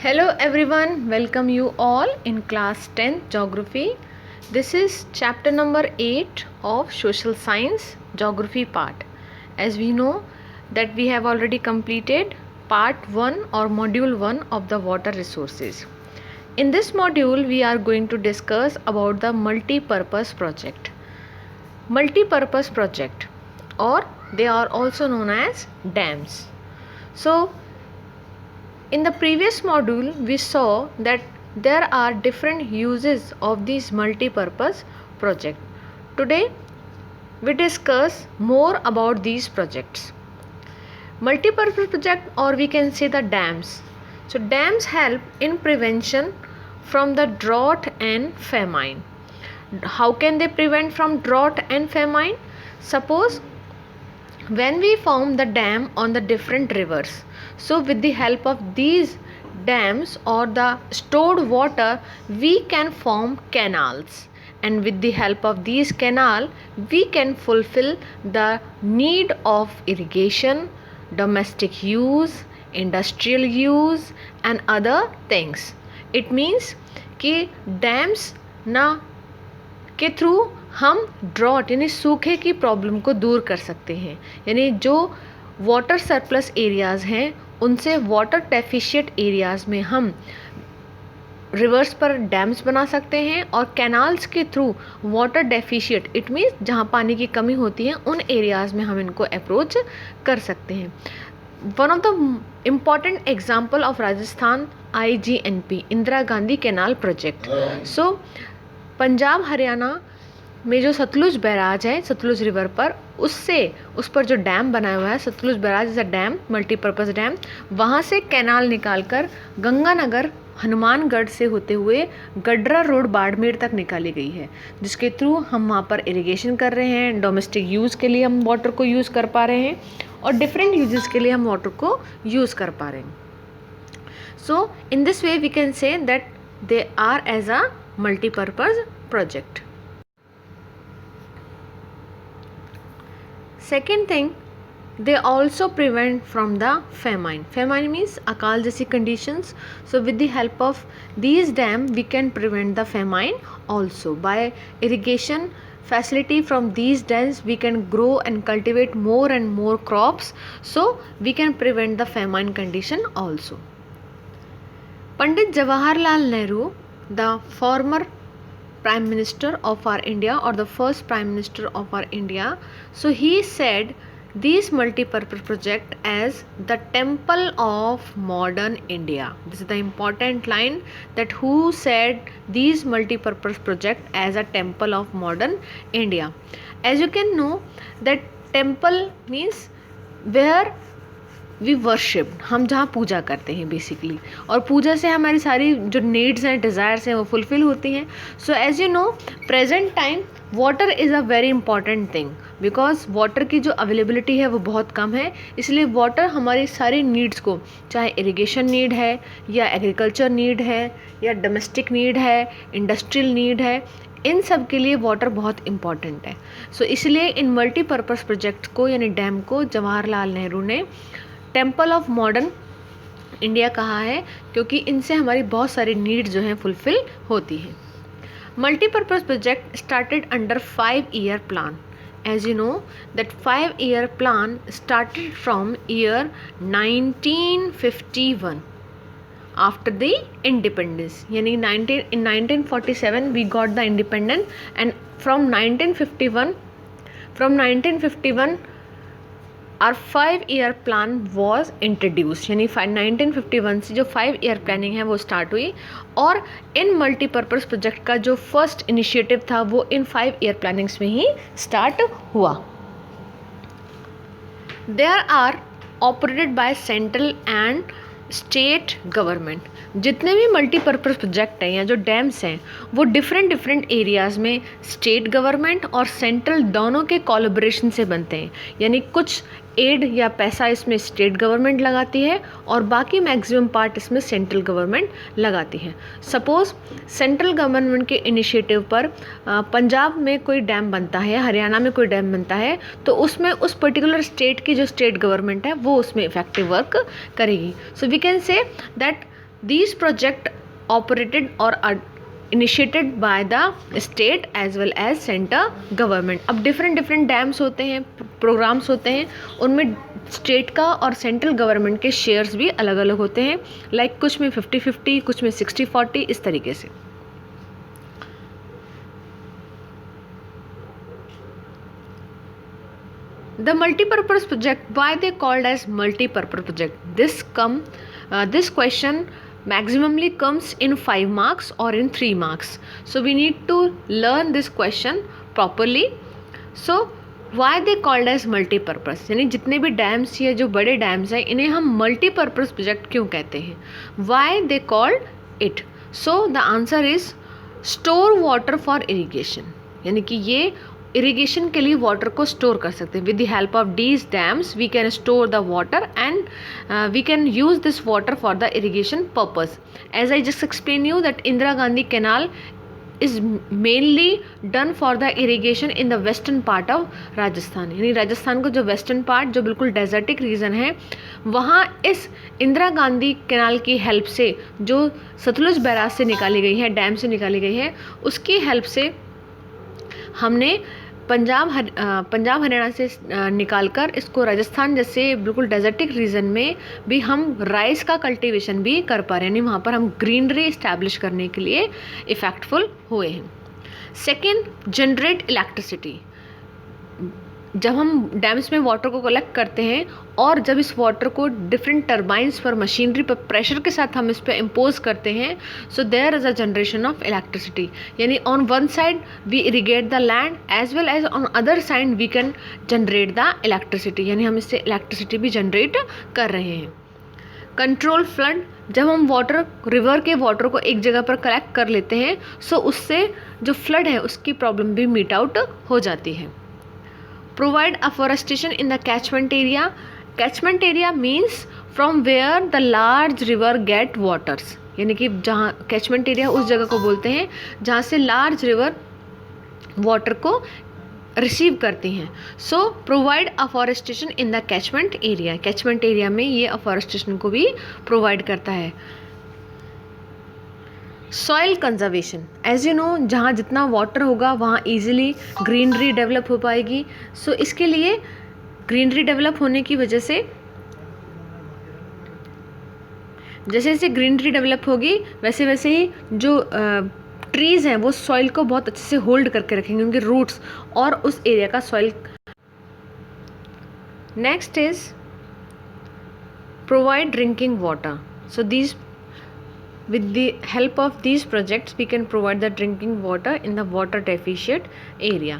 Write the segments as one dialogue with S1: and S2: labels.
S1: Hello everyone, welcome you all in class 10th geography. This is chapter number 8 of social science geography part. As we know that we have already completed part 1 or module 1 of the water resources. In this module we are going to discuss about the multi-purpose project. Multi-purpose project, or they are also known as dams. So in the previous module, we saw that there are different uses of these multi-purpose projects. Today, we discuss more about these projects. Multi-purpose project, or we can say the dams. So dams help in prevention from the drought and famine. How can they prevent from drought and famine? Suppose when we form the dam on the different rivers, so with the help of these dams or the stored water we can form canals, and with the help of these canal we can fulfill the need of irrigation, domestic use, industrial use and other things. It means कि dams ना के through हम drought यानी सूखे की problem को दूर कर सकते हैं, यानी जो वाटर सरप्लस एरियाज़ हैं उनसे वाटर डेफिशिएंट एरियाज़ में हम रिवर्स पर डैम्स बना सकते हैं, और कैनाल्स के through water deficient it means जहाँ पानी की कमी होती है उन एरियाज़ में हम इनको अप्रोच कर सकते हैं. One of the important example of Rajasthan IGNP Indira Gandhi canal project. So Punjab Haryana में जो सतलुज बैराज है, सतलुज रिवर पर, उससे उस पर जो डैम बनाया हुआ है Sutlej barrage is a dam, multipurpose dam, वहाँ से कैनाल निकालकर गंगानगर हनुमानगढ़ से होते हुए गडरा रोड बाड़मेर तक निकाली गई है, जिसके थ्रू हम वहाँ पर इरिगेशन कर रहे हैं, डोमेस्टिक यूज़ के लिए हम वाटर को यूज़ कर पा रहे हैं और डिफरेंट यूजेस के लिए हम वाटर को यूज़ कर पा रहे हैं. So in this way we can say that they are as a multipurpose project. Second thing, they also prevent from the famine. Famine means अकाल जैसी conditions. So with the help of these dam we can prevent the famine also. By irrigation facility from these dams we can grow and cultivate more and more crops. So we can prevent the famine condition also. Pandit Jawaharlal Nehru, the former Prime Minister of our India, or the first Prime Minister of our India, so he said these multi-purpose project as the temple of modern India. This is the important line, that who said these multi-purpose project as a temple of modern India. As you can know that temple means where we worship, हम जहाँ पूजा करते हैं basically, और पूजा से हमारी सारी जो needs हैं, डिज़ायर्स हैं, वो फुलफ़िल होती हैं. So as you know present time water is a very important thing, because water की जो अवेलेबिलिटी है वो बहुत कम है. इसलिए वाटर हमारी सारी नीड्स को, चाहे इरिगेशन नीड है या एग्रीकल्चर नीड है या डोमेस्टिक नीड है, इंडस्ट्रियल नीड है, इन सब के लिए वाटर बहुत इम्पॉर्टेंट है. सो इसलिए इन मल्टीपर्पज़ प्रोजेक्ट को यानी डैम को जवाहरलाल नेहरू ने टेम्पल ऑफ मॉडर्न इंडिया कहा है, क्योंकि इनसे हमारी बहुत सारी नीड जो हैं फुलफ़िल होती हैं. Multipurpose project started under 5-year plan. As you know that 5-year plan started from year 1951 after the independence, यानी 1947 we got the independence, and from 1951 और 5-year प्लान वॉज इंट्रोड्यूस, यानी 1951 से जो 5-year प्लानिंग है वो start हुई, और इन multipurpose project का जो फर्स्ट इनिशिएटिव था वो इन 5-year प्लानिंग्स में ही स्टार्ट हुआ. There are operated by central and state government. जितने भी मल्टीपर्पज़ प्रोजेक्ट हैं या जो डैम्स हैं वो डिफरेंट एरियाज़ में स्टेट गवर्नमेंट और सेंट्रल दोनों के कोलैबोरेशन से बनते हैं, यानी कुछ एड या पैसा इसमें स्टेट गवर्नमेंट लगाती है और बाकी मैक्सिमम पार्ट इसमें सेंट्रल गवर्नमेंट लगाती है. सपोज़ सेंट्रल गवर्नमेंट के इनिशिएटिव पर पंजाब में कोई डैम बनता है, हरियाणा में कोई डैम बनता है, तो उसमें उस पर्टिकुलर स्टेट की जो स्टेट गवर्नमेंट है वो उसमें इफेक्टिव वर्क करेगी. So we can say that These projects operated or are initiated by the state as well as center government. अब different डैम्स होते हैं, प्रोग्राम्स होते हैं, उनमें स्टेट का और सेंट्रल गवर्नमेंट के शेयर्स भी अलग अलग होते हैं. लाइक कुछ में 50-50, कुछ में 60-40, इस तरीके से. The multi-purpose project, why they called as multi-purpose project? This question maximally comes in 5 marks or in 3 marks. So we need to learn this question properly. So why they called as multi-purpose? यानी जितने भी dams या जो बड़े dams हैं इन्हें हम multi-purpose project क्यों कहते हैं? Why they called it? So the answer is store water for irrigation. यानी कि ये इरिगेशन के लिए वाटर को स्टोर कर सकते हैं. With the help of these dams we can store the water and we can use this water for the irrigation purpose. As I just explain you that Indira Gandhi canal is mainly done for the irrigation in the western part of Rajasthan. यानी राजस्थान का जो western part जो बिल्कुल desertic reason है वहाँ इस Indira Gandhi canal की help से जो सतलुज बैराज से निकाली गई है, डैम से निकाली गई है, उसकी हेल्प से हमने पंजाब हरियाणा से निकालकर इसको राजस्थान जैसे बिल्कुल डेजर्टिक रीजन में भी हम राइस का कल्टीवेशन भी कर पा रहे हैं. यानी वहाँ पर हम ग्रीनरी इस्टेब्लिश करने के लिए इफेक्टफुल हुए हैं. Second, generate electricity. जब हम डैम्स में वाटर को कलेक्ट करते हैं और जब इस वाटर को डिफरेंट टर्बाइंस पर, मशीनरी पर प्रेशर के साथ हम इस पर इम्पोज करते हैं, so there is a generation of electricity. यानी on one side we irrigate the land as well as on other side we can generate the electricity. यानी हम इससे इलेक्ट्रिसिटी भी जनरेट कर रहे हैं. Control flood. जब हम वाटर, रिवर के वाटर को एक जगह पर कलेक्ट कर लेते हैं सो उससे जो फ्लड है उसकी प्रॉब्लम भी मीट आउट हो जाती है. Provide afforestation in the catchment area. Catchment area means from where the large river get waters. यानी कि जहाँ catchment area उस जगह को बोलते हैं जहाँ से large river water को रिसीव करती हैं. So provide afforestation in the catchment area. Catchment area में ये afforestation को भी provide करता है. Soil conservation. As you know जहाँ जितना वाटर होगा वहाँ ईजिली ग्रीनरी डेवलप हो पाएगी. सो इसके लिए ग्रीनरी डेवलप होने की वजह से जैसे जैसे ग्रीनरी डेवलप होगी वैसे वैसे ही जो ट्रीज़ हैं वो सॉइल को बहुत अच्छे से होल्ड करके रखेंगे, उनके रूट्स और उस एरिया का soil. Next is provide drinking water. So these with the help of these projects we can provide the drinking water in the water deficient area.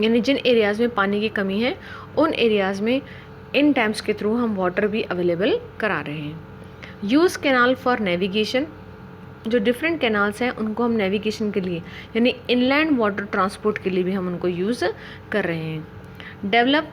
S1: यानी जिन एरियाज़ में पानी की कमी है उन एरियाज़ में इन डैम्स के थ्रू हम वाटर भी अवेलेबल करा रहे हैं. Use canal for navigation. जो डिफरेंट कैनाल्स हैं उनको हम नेविगेशन के लिए यानी इनलैंड वाटर ट्रांसपोर्ट के लिए भी हम उनको यूज़ कर रहे हैं. Develop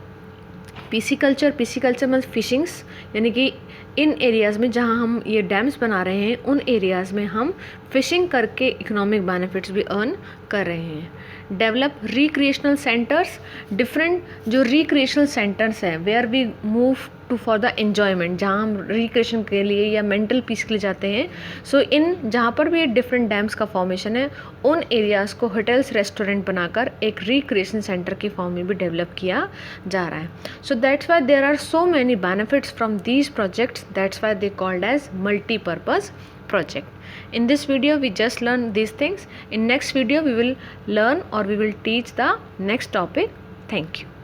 S1: pisciculture. Pisciculture means fishings. यानी कि इन एरियाज़ में जहाँ हम ये डैम्स बना रहे हैं उन एरियाज़ में हम फिशिंग करके इकोनॉमिक बेनिफिट्स भी अर्न कर रहे हैं. Develop recreational centres. डिफरेंट जो रिक्रिएशनल सेंटर्स हैं where we move to for the enjoyment, जहाँ हम रिक्रिएशन के लिए या मेंटल पीस के लिए जाते हैं. सो इन जहाँ पर भी डिफरेंट डैम्स का फॉर्मेशन है उन एरियाज़ को होटल्स, रेस्टोरेंट बनाकर एक रिक्रिएशन सेंटर के फॉर्म में भी डेवलप किया जा रहा है. So that's why there are so many benefits from these projects. That's why they called as multi-purpose project. In this video we just learn these things. In next video we will learn or we will teach the next topic. Thank you.